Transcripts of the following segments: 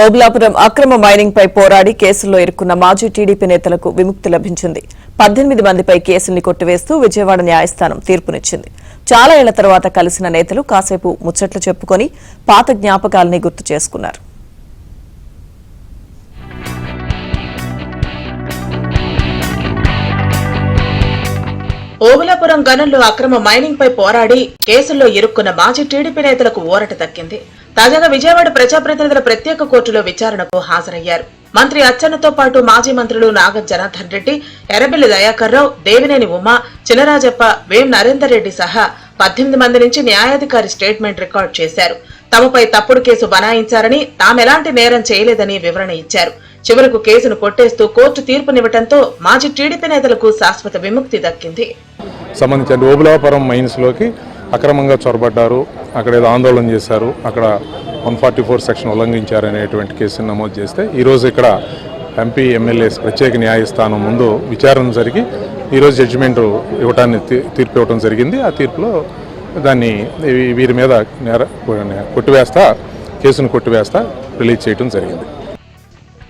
ఓబులాపురం అక్రమ మైనింగ్ పై పోరాడి కేసుల్లో ఇరుక్కున్న మాజీ టీడీపీ నేతలకు విముక్తి లభించింది. 18 మందిపై కేసుల్ని కొట్టివేస్తూ విజయవాడ న్యాయస్థానం తీర్పునిచ్చింది. చాలా ఏళ్ల తర్వాత కలిసిన నేతలు కాసేపు ముచ్చట్లు చెప్పుకొని పాత జ్ఞాపకాలని గుర్తు చేసుకున్నారు. ఓబులాపురం గనుల్లో అక్రమ మైనింగ్ పై పోరాడి కేసుల్లో ఇరుక్కున్న మాజీ టీడీపీ నేతలకు ఊరట దక్కింది. తాజాగా విజయవాడ ప్రజాప్రతినిధుల ప్రత్యేక కోర్టులో విచారణకు హాజరయ్యారు. మంత్రి అచ్చెన్నతో పాటు మాజీ మంత్రులు నాగం జనార్దన్ రెడ్డి, ఎర్రబెల్లి దయాకర్ రావు, దేవినేని ఉమా, చినరాజప్ప, వేం నరేందర్ రెడ్డి సహా 18 మంది నుంచి న్యాయాధికారి స్టేట్మెంట్ రికార్డు చేశారు. తమపై తప్పుడు కేసు బనాయించారని, తామెలాంటి నేరం చేయలేదని వివరణ ఇచ్చారు. చివరకు కేసును కొట్టేస్తూ కోర్టు తీర్పునివ్వడంతో మాజీ టీడీపీ నేతలకు శాశ్వత విముక్తి దక్కింది. సంబంధించిన ఓబులాపురం మైన్స్ లోకి అక్రమంగా చొరబడ్డారు, అక్కడ ఏదో ఆందోళన చేశారు, అక్కడ 144 సెక్షన్ ఉల్లంఘించారనేటువంటి కేసును నమోదు చేస్తే ఈరోజు ఇక్కడ ఎంపీ ఎమ్మెల్యేస్ ప్రత్యేక న్యాయస్థానం ముందు విచారణ జరిగి ఈరోజు జడ్జిమెంట్ తీర్పు ఇవ్వడం జరిగింది. ఆ తీర్పులో దాన్ని వీరి మీద కేసును కొట్టివేస్తా రిలీజ్ చేయడం జరిగింది.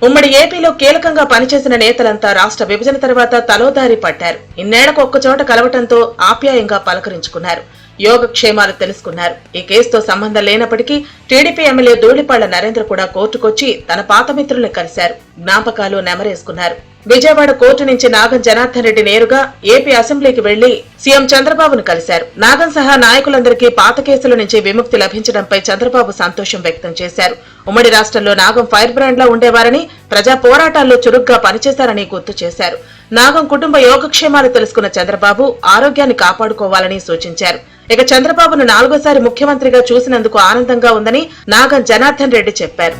ఉమ్మడి ఏపీలో కీలకంగా పనిచేసిన నేతలంతా రాష్ట్ర విభజన తర్వాత తలోదారి పట్టారు. ఇన్నేళ్లకు ఒక్కచోట కలవటంతో ఆప్యాయంగా పలకరించుకున్నారు, యోగక్షేమాలు తెలుసుకున్నారు. ఈ కేసుతో సంబంధం లేనప్పటికీ టీడీపీ ఎమ్మెల్యే ధూళిపాళ్ల నరేంద్ర కూడా కోర్టుకొచ్చి తన పాత మిత్రుల్ని కలిశారు, జ్ఞాపకాలు నెమరేసుకున్నారు. విజయవాడ కోర్టు నుంచి నాగం జనార్దన్ రెడ్డి నేరుగా ఏపీ అసెంబ్లీకి వెళ్లి సీఎం చంద్రబాబును కలిశారు. నాగం సహా నాయకులందరికీ పాత కేసుల నుంచి విముక్తి లభించడంపై చంద్రబాబు సంతోషం వ్యక్తం చేశారు. ఉమ్మడి రాష్ట్రంలో నాగం ఫైర్ బ్రాండ్ లా ఉండేవారని, ప్రజా పోరాటాల్లో చురుగ్గా పనిచేశారని గుర్తు చేశారు. నాగం కుటుంబ యోగక్షేమాలు తెలుసుకున్న చంద్రబాబు ఆరోగ్యాన్ని కాపాడుకోవాలని సూచించారు. ఇక చంద్రబాబును 4వ సారి ముఖ్యమంత్రిగా చూసినందుకు ఆనందంగా ఉందని నాగం జనార్దన్ రెడ్డి చెప్పారు.